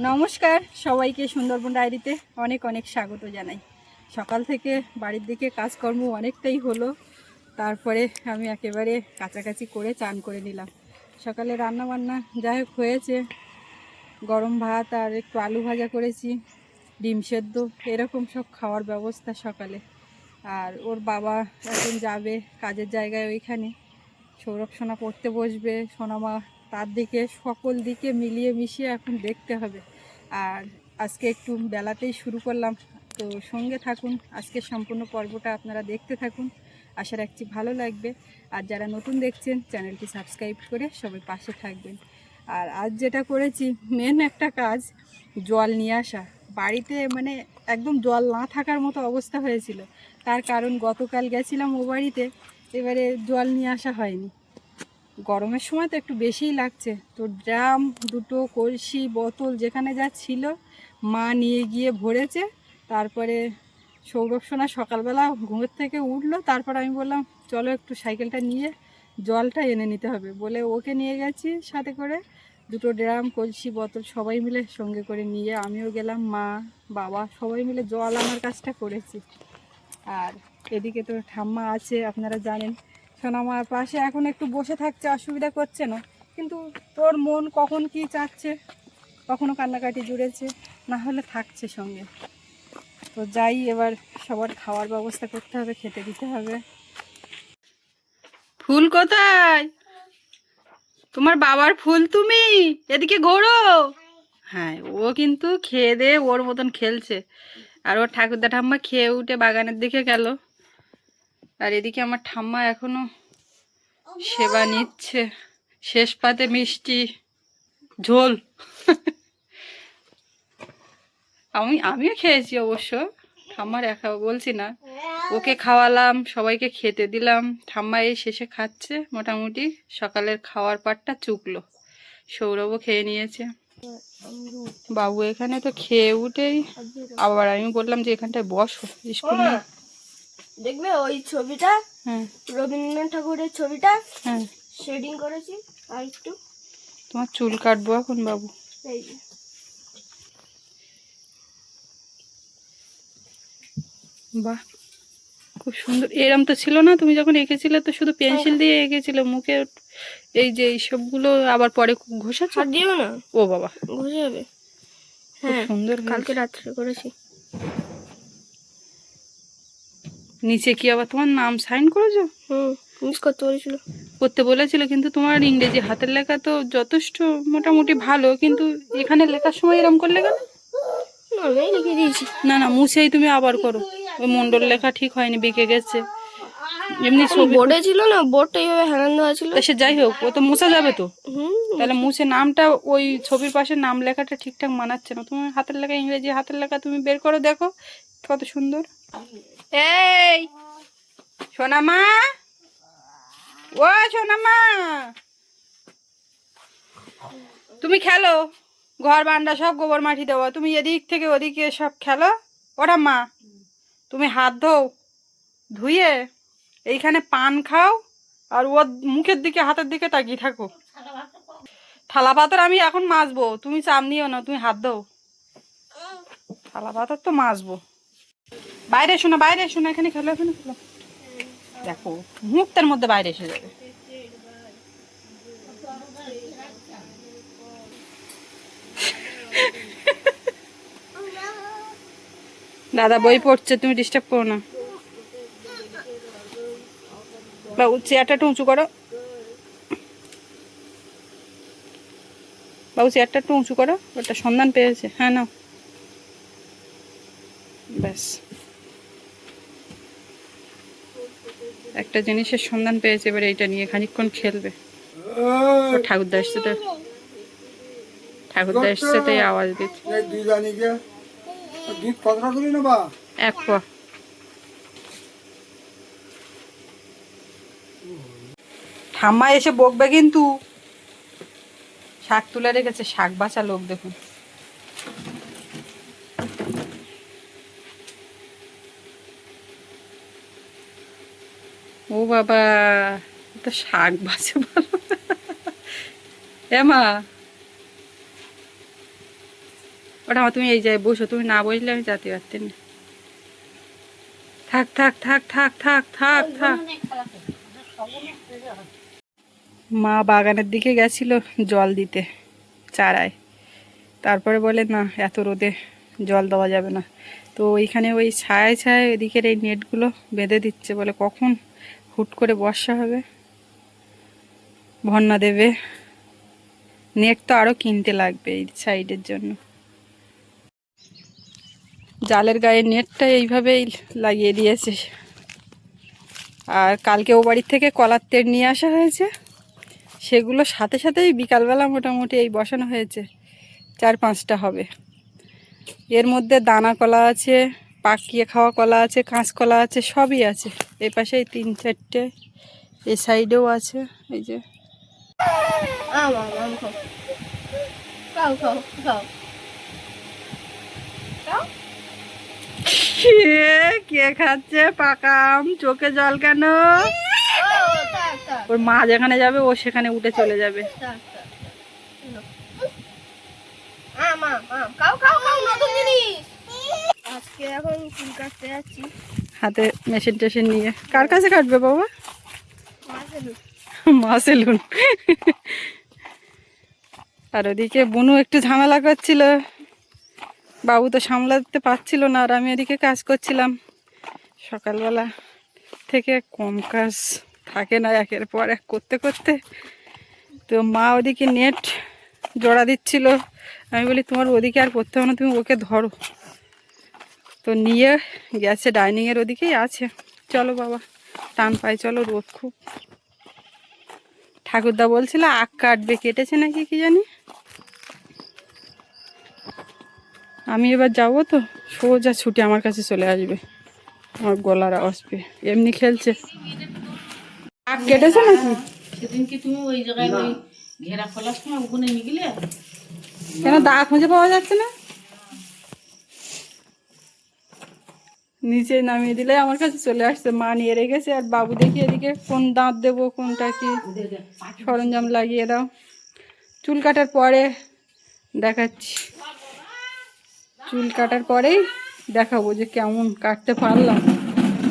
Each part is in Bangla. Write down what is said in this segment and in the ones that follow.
নমস্কার সবাইকে সুন্দরবন ডায়েরিতে অনেক অনেক স্বাগত জানাই। সকাল থেকে বাড়ির দিকে কাজকর্ম অনেকটাই হলো, তারপরে আমি একেবারে কাছাকাছি করে চান করে নিলাম। সকালে রান্না বান্না যাই হোক হয়েছে, গরম ভাত আর একটু আলু ভাজা করেছি, ডিম সেদ্ধ, এরকম সব খাওয়ার ব্যবস্থা সকালে। আর ওর বাবা এখন যাবে কাজের জায়গায়, ওইখানে সৌরভ সোনা পড়তে বসবে, সোনামা, তার দিকে সকল দিকে মিলিয়ে মিশিয়ে এখন দেখতে হবে। আর আজকে একটু বেলাতেই শুরু করলাম, তো সঙ্গে থাকুন, আজকের সম্পূর্ণ পর্বটা আপনারা দেখতে থাকুন, আশা রাখছি ভালো লাগবে। আর যারা নতুন দেখছেন চ্যানেলটি সাবস্ক্রাইব করে সবাই পাশে থাকবেন। আর আজ যেটা করেছি, মেন একটা কাজ, জল নিয়ে আসা। বাড়িতে মানে একদম জল না থাকার মতো অবস্থা হয়েছিল, তার কারণ গতকাল গেছিলাম ও বাড়িতে, এবারে জল নিয়ে আসা হয়নি। গরমের সময় তো একটু বেশিই লাগছে, তো ড্রাম দুটো, কলসি, বোতল যেখানে যা ছিল মা নিয়ে গিয়ে ভরেছে। তারপরে সৌরভ সোনা সকালবেলা ঘুমের থেকে উঠলো, তারপর আমি বললাম চলো একটু সাইকেলটা নিয়ে জলটা এনে নিতে হবে বলে ওকে নিয়ে গেছি সাথে করে। দুটো ড্রাম, কলসি, বোতল সবাই মিলে সঙ্গে করে নিয়ে আমিও গেলাম, মা, বাবা সবাই মিলে জল আনার কাজটা করেছি। আর এদিকে তো ঠাম্মা আছে, আপনারা জানেন, সোনামার পাশে এখন একটু বসে থাকছে, অসুবিধা করছে না, কিন্তু তোর মন কখন কি চাচ্ছে, কখনো কান্নাকাটি জুড়েছে, না হলে থাকছে সঙ্গে। তো যাই, এবার সবার খাওয়ার ব্যবস্থা করতে হবে, খেতে দিতে হবে। ফুল কোথায়? তোমার বাবার ফুল তুমি, এদিকে ঘোরো। হ্যাঁ, ও কিন্তু খেয়ে দিয়ে ওর মতন খেলছে, আর ওর ঠাকুরদা ঠাম্মা খেয়ে উঠে বাগানের দিকে গেল। আর এদিকে আমার ঠাম্মা এখনো সেবা নিচ্ছে, শেষ পাতে মিষ্টি ঝোল। আমিও খেয়েছি অবশ্য, ঠাম্মার একা বলছি না, ওকে খাওয়ালাম, সবাইকে খেতে দিলাম। ঠাম্মা এই শেষে খাচ্ছে, মোটামুটি সকালের খাওয়ার পাটটা চুকলো। সৌরভও খেয়ে নিয়েছে। বাবু এখানে তো খেয়ে উঠেই আবার আমি বললাম যে এখানটায় বসো, স্কুল নেই। দেখবে ওই ছবিটা, হ্যাঁ, রবীন্দ্রনাথ ঠাকুরের ছবিটা, হ্যাঁ, শেডিং করেছি। আর একটু তোমার চুল কাটবো এখন বাবু। এই যে বাহ, খুব সুন্দর। এরম তো ছিল না, তুমি যখন এঁকেছিলে তো শুধু পেন্সিল দিয়ে এঁকেছিলে মুখে, এই যে এইসবগুলো আবার পরে ঘষেছ? হাত দিও না, ও বাবা, ঘষে যাবে। খুব হ্যাঁ, সুন্দর কালকে হয়েছে। রাত্রে করেছি। নিচে কি আবার তোমার নাম সাইন করেছো? মিস করতে বলেছিল। করতে বলেছিল, কিন্তু তোমার ইংরেজি হাতের লেখা তো যথেষ্ট মোটামুটি ভালো, কিন্তু এখানে লেখার সময় এরম করলে কেন? নর্মালি লিখে দিয়েছি। না না, মুছেই তুমি আবার করো, ওই মন্ডল লেখা ঠিক হয়নি, বেঁকে গেছে। এমনি ছবি বোর্ডে ছিল না, বোর্ডটা এইভাবে হেলান দেওয়া ছিল। সে যাই হোক, ও তো মুছা যাবে তো। হুম, তাহলে মুছে নামটা, ওই ছবির পাশে নাম লেখাটা ঠিকঠাক মানাচ্ছে না। তুমি হাতের লেখা, ইংরেজি হাতের লেখা তুমি বের করো, দেখো কত সুন্দর। এই সোনামা, ও সোনামা, তুমি খেলো, ঘর বান্ডা সব গোবর মাটি দেওয়া, তুমি এদিক থেকে ওদিকে সব খেলো। ওটা মা, তুমি হাত ধোও, ধুয়ে এইখানে পান খাও, আর ওর মুখের দিকে হাতের দিকে তাকিয়ে থাকো। থালা পাথর আমি এখন মাজবো, তুমি চাপ নিও না, তুমি হাত দাও। থালা পাথর তো মাজবো। বাইরে এসো না, বাইরে এসো না, এখানে খেলো, এখানে খেলো। দেখো মুহূর্তের মধ্যে বাইরে এসে যাবে। দাদা বই পড়ছে, তুমি ডিস্টার্ব করো না। বাবু চেয়ারটা একটু উঁচু করো, বাবু চেয়ারটা একটু উঁচু করো, ওটা সন্ধান পেয়েছে। হ্যাঁ নাও, ব্যাস একটা জিনিসের সন্ধান পেয়েছে, এবার এইটা নিয়ে খানিকক্ষণ খেলবে। ও ঠাকুরদা এসছে তো, ঠাকুরদা এসছে তাই আওয়াজ দিচ্ছে। এক পা। ঠাম্মা এসে বকবে কিন্তু। শাক তুলে রেখেছে, শাক বাছা লোক দেখুন। ও বাবা, তো শাক বাছে ভালো। এমা, ওটা তুমি এই জায়গায় বসো, তুমি না বসলে আমি যেতে পারতেন না। থাক থাক থাক থাক থাক থাক থাক। মা বাগানের দিকে গেছিল জল দিতে চারায়, তারপরে বলে না এত রোদে জল দেওয়া যাবে না, তো ওইখানে ওই ছায় ছায় ওইদিকের এই নেটগুলো বেঁধে দিচ্ছে, বলে কখন হুট করে বর্ষা হবে, বন্যা দেবে, নেট তো আরও কিনতে লাগবে এই সাইডের জন্য। জালের গায়ে নেটটা এইভাবেই লাগিয়ে দিয়েছে। আর কালকে ও বাড়ির থেকে কলার তেড় নিয়ে আসা হয়েছে, সেগুলো সাথে সাথেই বিকালবেলা মোটামুটি এই বসানো হয়েছে, 4-5টা হবে। এর মধ্যে দানা কলা আছে, পাকিয়ে খাওয়া কলা আছে, কাঁচকলা আছে, সবই আছে। এই পাশে 3-4টে, এই সাইডেও আছে। এই যে কে খাচ্ছে পাকা আম, চোখে জল কেন? ওর মা যেখানে যাবে ও সেখানে উঠে চলে যাবে। আজকে এখন চুল কাটতে যাচ্ছি, হাতে মেশিন টেশিন নিয়ে। কার কাছে কাটবে বাবা? মা সেলুন। আর ওদিকে বুনু একটু ঝামেলা করছিল, বাবু তো সামলাতে পারছিল না, আর আমি এদিকে কাজ করছিলাম। সকালবেলা থেকে কম কাজ থাকে না, একের পর এক করতে করতে। তো মা ওদিকে নেট জোড়া দিচ্ছিল, আমি বলি তোমার ওদিকে আর করতে হবে না, তুমি ওকে ধরো। তো নিয়ে গেছে ডাইনিংয়ের ওদিকেই আছে। চলো বাবা, টান পাই চলো, রোদ খুব। ঠাকুরদা বলছিল আখ কাটবে, কেটেছে নাকি কি জানি। আমি এবার যাবো তো, সোজা ছুটে আমার কাছে চলে আসবে, আমার গলার আওয়াজ পেয়ে। এমনি খেলছে। আখ কেটেছে নাকি? সেদিন কি তুমি ওই জায়গায় ওই ঘেরা খোলার সময় ওখানে নিয়ে গেলে? কেন দা খুঁজে পাওয়া যাচ্ছে না? নিচে নামিয়ে দিলে আমার কাছে চলে আসছে, মা নিয়ে রেখেছে। আর বাবু দেখি এদিকে কোন দাঁত দেবো, কোনটা কি সরঞ্জাম লাগিয়ে দাও। চুল কাটার পরে দেখাচ্ছি, চুল কাটার পরেই দেখাবো যে কেমন কাটতে পারলাম।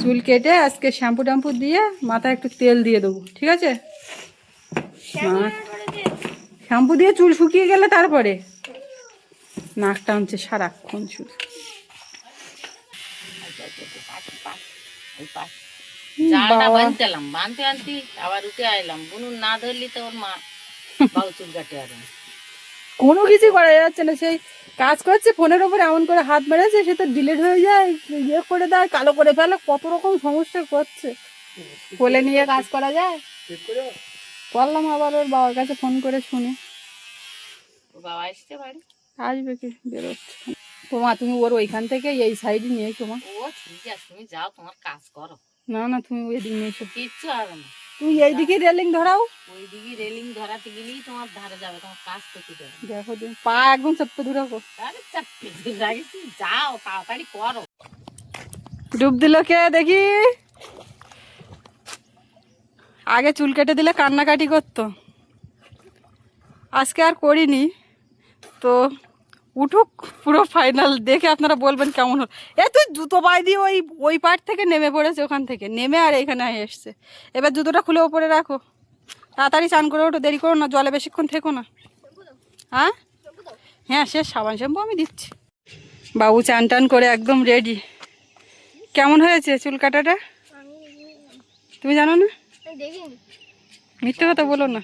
চুল কেটে আজকে শ্যাম্পু ট্যাম্পু দিয়ে মাথায় একটু তেল দিয়ে দেবো, ঠিক আছে? শ্যাম্পু দিয়ে চুল শুকিয়ে গেলে তারপরে নাক টানছে সারাক্ষণ শুধু। জালটা বানতেলাম, বানতে আনতে আবার উঠে আইলাম, বুনুন না ধরলি তো ওর মা বাবু চুল কাটে আর কোনো কিছু করা যাচ্ছে না, সেই কাজ করছে ফোনের ওপরে এমন করে হাত মেরেছে, সে তো ডিলিট হয়ে যায়, ইয়ে করে দেয়, কালো করে ফেলে, কত রকম সমস্যা করছে। কোলে নিয়ে কাজ করা যায়? বললাম আবার ওর বাবার কাছে ফোন করে শুনে। ওর বাবা এসছে বাড়ি? আসবে কি, বেরোচ্ছে। তোমা তুমি ওর ওইখান থেকে এই সাইডে নিয়ে এসো মা। ও ঠিক আছে, তুমি যাও, তোমার কাজ করো। না না, তুমি ওই দিক নিয়ে এসো, কিচ্ছু হবে না। তুমি এইদিকে রেলিং ধরাও। ওইদিকে রেলিং ধরাতে গেলেই তোমার ধারে যাবে, তোমার কাজ তো কি দেবে। দেখো দিন পা একদম চাপতে দূর রাখো। আরে চাপে লাগিয়েছি, যাও তাড়াতাড়ি করো। ডুব দিল কে দেখি? আগে চুল কেটে দিলে কান্নাকাটি করতো, আজকে আর করিনি। তো উঠুক পুরো ফাইনাল, দেখে আপনারা বলবেন কেমন হল। তুই জুতো পায়ে দিয়ে ওই ওই পার্ট থেকে নেমে পড়েছে, ওখান থেকে নেমে আর এখানে এসছে। এবার জুতোটা খুলে ওপরে রাখো, তাড়াতাড়ি চান করে ওঠো, দেরি করো না, জলে বেশিক্ষণ থেকো না। হ্যাঁ হ্যাঁ, সে সাবান শ্যাম্পু আমি দিচ্ছি। বাবু চান টান করে একদম রেডি। কেমন হয়েছে চুল কাটাটা? তুমি জানো না? মিথ্যে কথা বলো না।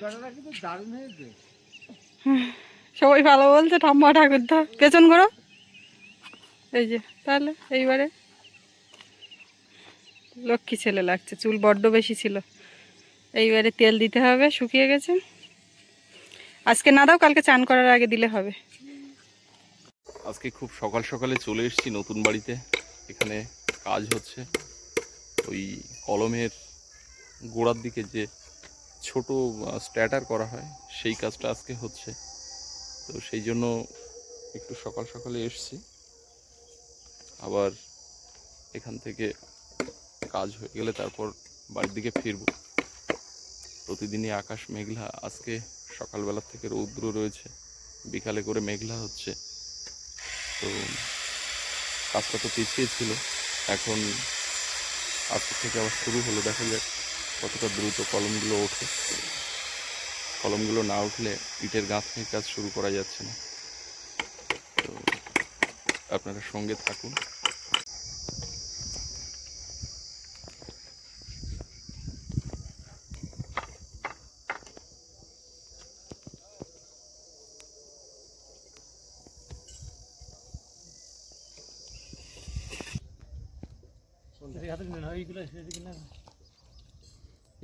সবাই ভালো বলছে, ঠাম্মা ঠাকুরদা। পেছন ঘোরো, এই যে। তাহলে এইবারে লক্ষ্মী ছেলে লাগছে, চুল বড্ড বেশি ছিল। এইবারে তেল দিতে হবে, শুকিয়ে গেছে। আজকে না দাও, কালকে চান করার আগে দিলে হবে। আজকে খুব সকাল সকালে চলে এসেছি নতুন বাড়িতে। এখানে কাজ হচ্ছে, ওই কলমের গোড়ার দিকে যে ছোট স্ট্যাটার করা হয়, সেই কাজটা আজকে হচ্ছে। তো সেই জন্য একটু সকাল সকালে এসেছি। আবার এখান থেকে কাজ হয়ে গেলে তারপর বাড়ির দিকে ফিরব। প্রতিদিনই আকাশ মেঘলা, আজকে সকালবেলা থেকে রৌদ্র রয়েছে, বিকালে করে মেঘলা হচ্ছে। তো কাজটা তো পিছিয়ে ছিল, এখন আজকে থেকে আবার শুরু হলো। দেখা যাক কতটা দ্রুত কলমগুলো ওঠে। কলমগুলো না উঠলে ইটের গাঁথনির কাজ শুরু করা যাচ্ছে না। তো আপনারা সঙ্গে থাকুন।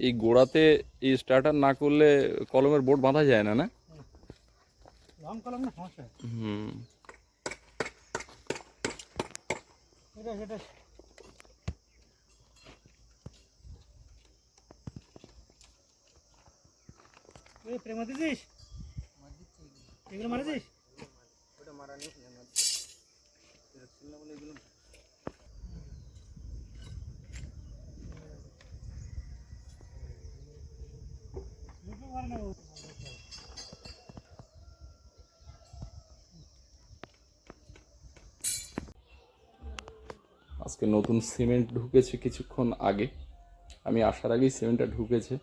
এই গোড়াতে এই স্টার্টার না করলে কলমের বোর্ড বাঁধা যায় না, না? হুম। প্রেমা দিছিস এগুলো মারা আজকে নতুন সিমেন্ট ঢুকেছে কিছুক্ষণ আগে, আমি আসার আগেই সিমেন্টটা ঢুকেছে।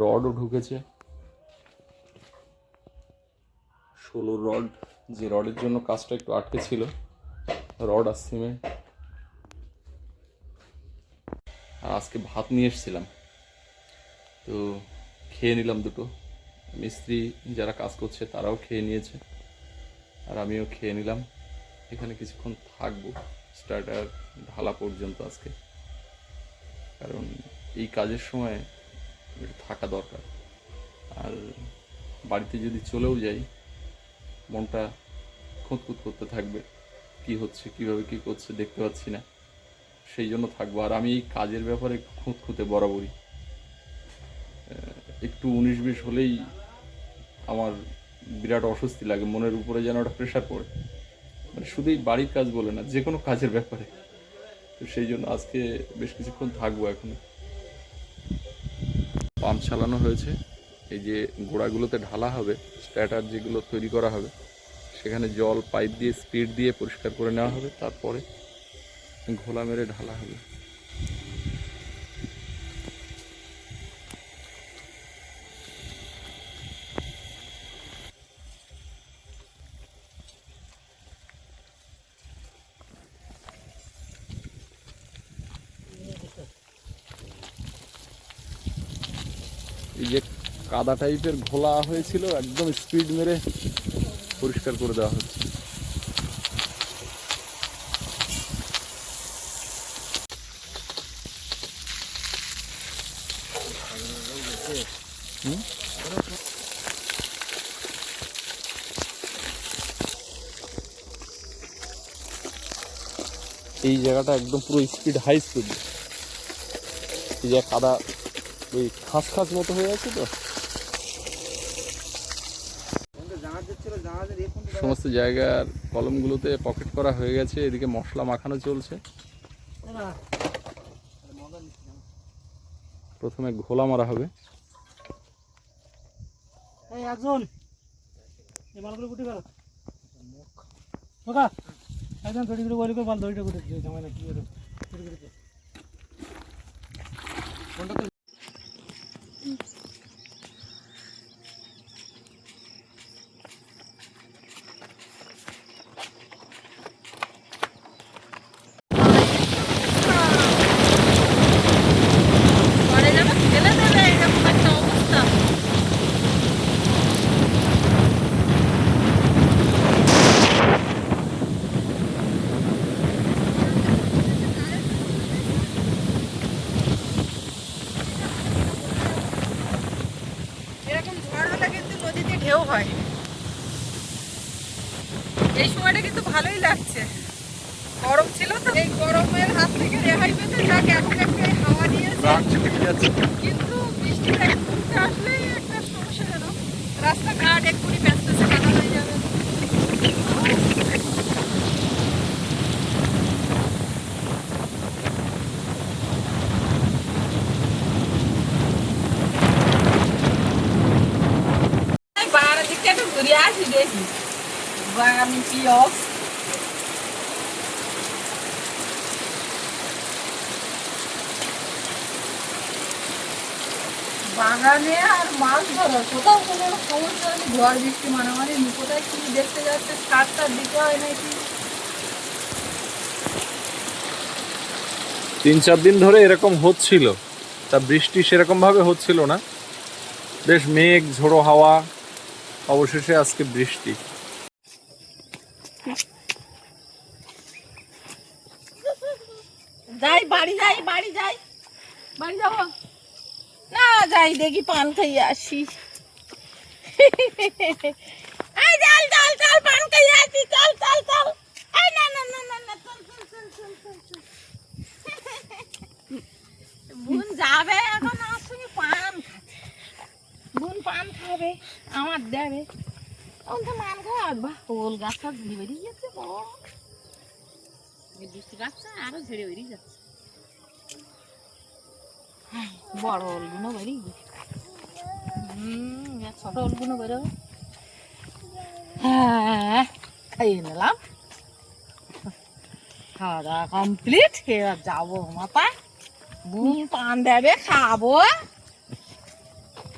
রডও ঢুকেছে, 16 রড, যে রডের জন্য কাজটা একটু আটকে ছিল, রড আর সিমেন্ট। আর আজকে ভাত নিয়ে এসেছিলাম, তো খেয়ে নিলাম দুটো। মিস্ত্রি যারা কাজ করছে তারাও খেয়ে নিয়েছে, আর আমিও খেয়ে নিলাম। এখানে কিছুক্ষণ থাকবো স্টার্টার ঢালা পর্যন্ত আজকে, কারণ এই কাজের সময় একটু থাকা দরকার। আর বাড়িতে যদি চলেও যাই, মনটা খুঁতখুত করতে থাকবে, কি হচ্ছে, কিভাবে কি করছে দেখতে পাচ্ছি না, সেই জন্য থাকবো। আর আমি এই কাজের ব্যাপারে একটু খুঁতখুঁতে বরাবরই, একটু 19-20 হলেই আমার বিরাট অস্বস্তি লাগে, মনের উপরে যেন একটা প্রেশার পড়ে, মানে শুধুই বাড়ির কাজ বলে না, যে কোনো কাজের ব্যাপারে। তো সেই জন্য আজকে বেশ কিছুক্ষণ থাকবো। এখন পাম্প চালানো হয়েছে, এই যে গোড়াগুলোতে ঢালা হবে, স্ট্যাটার যেগুলো তৈরি করা হবে, সেখানে জল পাইপ দিয়ে স্পিড দিয়ে পরিষ্কার করে নেওয়া হবে, তারপরে ঘোলা মেরে ঢালা হবে। এই যে কাদা টাইপের ঘোলা হয়েছিল, একদম স্পিড মেরে পরিষ্কার করে দেওয়া হচ্ছে। এই জায়গাটা একদম পুরো স্পিড, হাই স্পিড। এই যে কাদা ওই খাস খাস মতো হয়ে আছে, তো সমস্ত জায়গার কলমগুলোতে পকেট করা হয়ে গেছে। এদিকে মশলা মাখানো চলছে। প্রথমে ঘোলা মারা হবে। একজন একদম তৈরি করে বলি করে মাল দড়িটা করে জামাই না কি করে এরকম ঝড় হলে কিন্তু নদীতে ঢেউ হয়। এই সময়টা কিন্তু ভালোই লাগছে, গরম ছিল তো, এই গরমের হাত থেকে রেহাই পেতে যাক এখন একটু হাওয়া দিয়েছে। কিন্তু বৃষ্টিটা একটু আসলেই একটা সমস্যা, যেন রাস্তাঘাট এক্ষুনি ব্যস্ত কাদা হয়ে যাবে। বাহারের দিকটা একটু ঘুরে আসি দেখি বাগানে কি অবস্থা। বাগানে আর মাছ ধরার কোথাও কোনো সমস্যা নেই, ঝড় বৃষ্টি মানামারি নেই। কোথায় কি দেখতে যাচ্ছে, সার টার দিতে হয় নাকি। 3-4 দিন ধরে এরকম হচ্ছিল, তা বৃষ্টি সেরকম ভাবে হচ্ছিল না, বেশ মেঘ ঝোড়ো হাওয়া, অবশেষে আজকে বৃষ্টি। যাই বাড়ি যাই, বাড়ি যাই, বাড়ি যাবো না, যাই দেখি পান খাইয়ে আসি। এই চল চল চল, পান খাইয়ে আসি, চল চল চল। এই না না না না না, চল চল চল চল চল চল। বোন যাবে এখন আমার সঙ্গে পান খাবে, বোন পান খাবে, আমার দেবে, তখন তো মান খাওয়া। বাহ, ওল গাছটা ঝুড়ি বেরিয়ে যাচ্ছে, বড় বৃষ্টি গাছটা আরো ঝেড়ে বেরিয়ে যাচ্ছে। বড় ওলগুলো বেরিয়ে গেছে, ছোট ওলগুলো বেরোবে। হ্যাঁ, খাইয়ে নিলাম, খাওয়া দাওয়া কমপ্লিট। এবার যাবো মাথা, বোন পান দেবে, খাবো,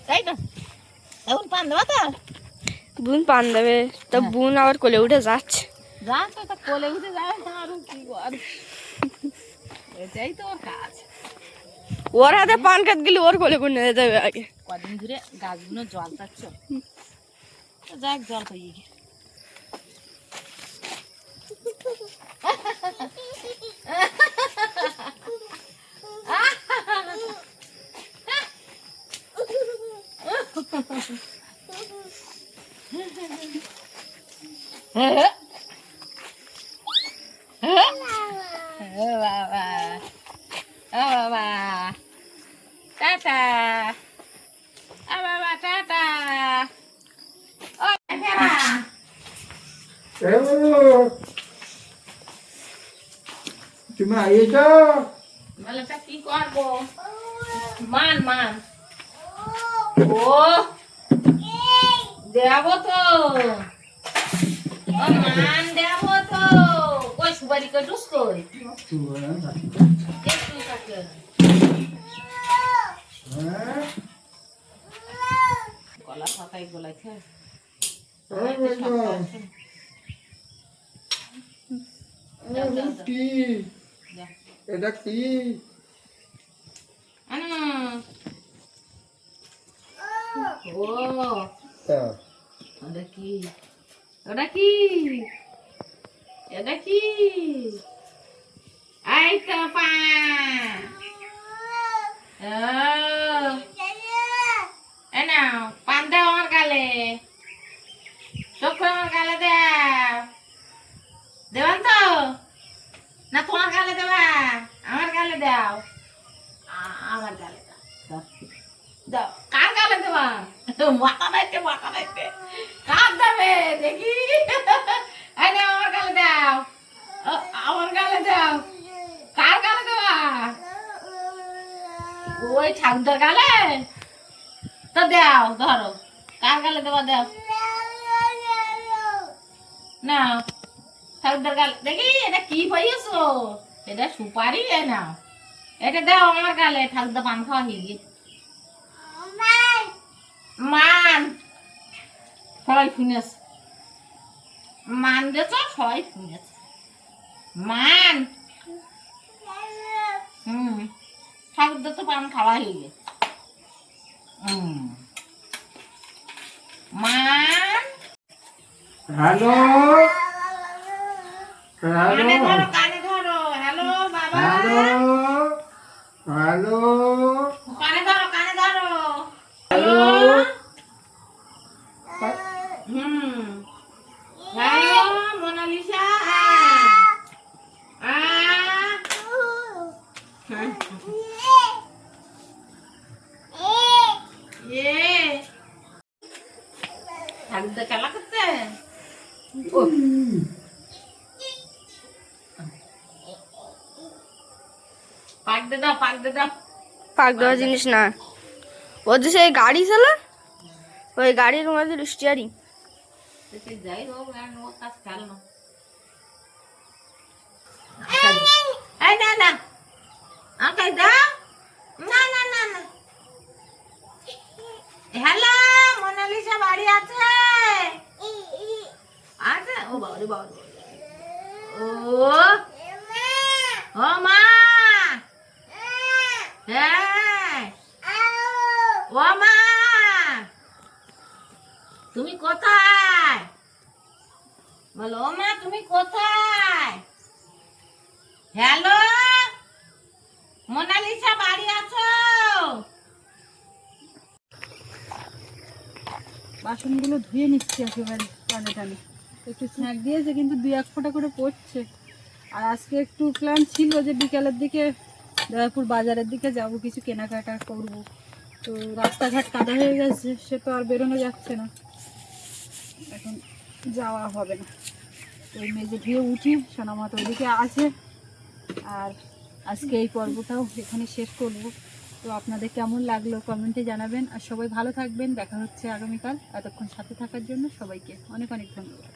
তাই না? এখন পান দেবা তো, বোন পান দেবে, তা বোন আবার কোলে উঠে যাচ্ছে। যা তো, তা কোলে উঠে যাবে, আরো কি কর, এটাই তো ওর কাজ। ওর হাতে পান কাট গেলে ওর কোলে করে নিয়ে যাবে আগে। কদিন ধরে গাছগুলো জল পাচ্ছ, যাক জল পাইয়ে গে। বাবা, বাবা, টাটা, বাবা, টাটা। তুমি আইয়েছ? মেলাটা কি করবো, মান মান, ও দেব তো, ও মান দেব তো, কই সুপারি কাটুস কই, একটু কাটে। গলা ফাটাই গলায় খেয়ে কি এটা কি? ও ওটা কি, ওটা কি, এটা কি, এই তো পান, এই নাও পান দাও আমার গালে, চোখ করে আমার গালে দাও, দেবেন তো না তোমার গালে দেবা, আমার গালে দাও, আমার গালে দাও, দাও, কার গালে দেবা, মাথা নাইতে মাথা নাইতে, কার দেবে দেখি, এই নাও আমার গালে দাও, আমার গালে দাও, কার গালে দেবা, ওই ঠাকুরদার গালে তো দাও, ধরো কার গালে দেবা, দাও না ঠাকুরদার গালে, দেখি এটা কি পাইছো, এটা সুপারি, নাও এটা দাও আমার গালে, ঠাকুরদা পান খাওয়া হয়ে গিয়ে মান, সবাই শুনেছ, মান দেছ, সবাই শুনেছ, মান, ঠাকুরদা তো পান খাওয়া হয়ে গিয়ে, মান, হ্যালো কানে ধরো, কানে ধরো, হ্যালো বাবা, হ্যালো হ্যালো কানে ধরো, কানে ধরো, হ্যালো। হ্যালো মোনালিসা, ঠাকুরদা খেলা করছে, পাক দে দাও, পাক দে দাও, পাক দেওয়া জিনিস না, ও যে সেই গাড়ি ছিল, ওই গাড়ির মধ্যে স্টিয়ারিং। সে যাই হোক আর ওর কাজ খেলো না এই না না আমাকে দাও না না না না হ্যালো মোনালিসা বাড়ি আছে আছে ও বাবা বাবা ও মা হ্যাঁ ও মা তুমি কোথায় বলো ও মা তুমি কোথায় হ্যালো মোনালিসা বাড়ি আছো বাসনগুলো ধুয়ে নিচ্ছি একেবারে টানে টানে একটু স্ন্যাক দিয়েছে কিন্তু 2-1 ফোঁটা করে পড়ছে। আর আজকে একটু প্ল্যান ছিল যে বিকালের দিকে দয়াপুর বাজারের দিকে যাব, কিছু কেনাকাটা করব। তো রাস্তাঘাট কাদা হয়ে গেছে, সে তো আর বেরোনো যাচ্ছে না, এখন যাওয়া হবে না। তো ওই মেজে ধুয়ে উঠি, সোনামা তো ওইদিকে আছে। আর আজকে এই পর্বটাও এখানে শেষ করব। তো আপনাদের কেমন লাগলো কমেন্টে জানাবেন। আর সবাই ভালো থাকবেন, দেখা হচ্ছে আগামীকাল। এতক্ষণ সাথে থাকার জন্য সবাইকে অনেক অনেক ধন্যবাদ।